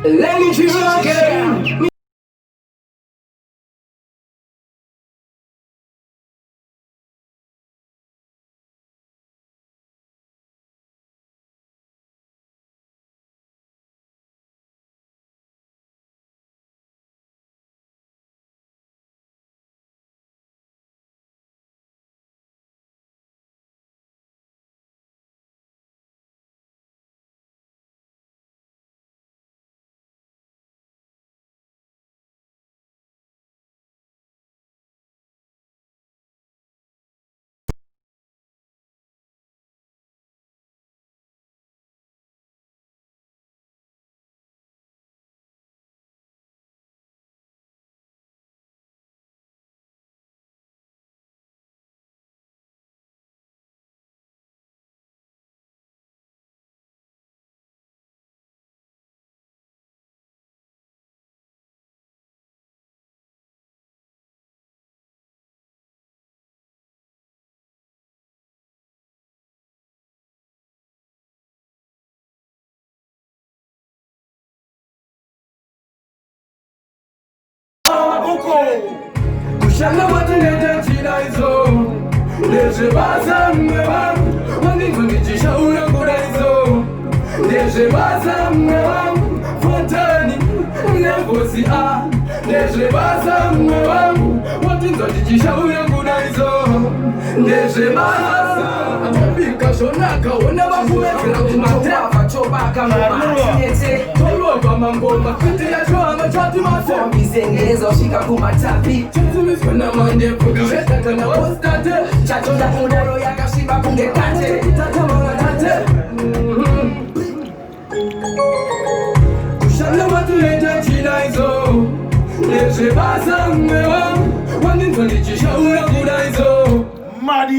Let me do it again. Kushanga watu nete chida hizo Neje baza mmewa Wangingu nijisha uya kura hizo Neje baza mmewa Fontani Nevosi Neje baza mmewa Wangingu nijisha uya kura hizo Neje baza Bika shonaka Wona wakumetela kumatema Chobaka mwatinete Tolova mamboma Kiti ya chwa machati mase Mizengezo shika kumatapi Chizimizwana mande Kugireta kana postate Chacho da kudoro ya kashiba kungekate Tata mwana tate Kushanga watu leta china hizo Neje baza mmewa Wanginzo nijisha uya kura hizo Madi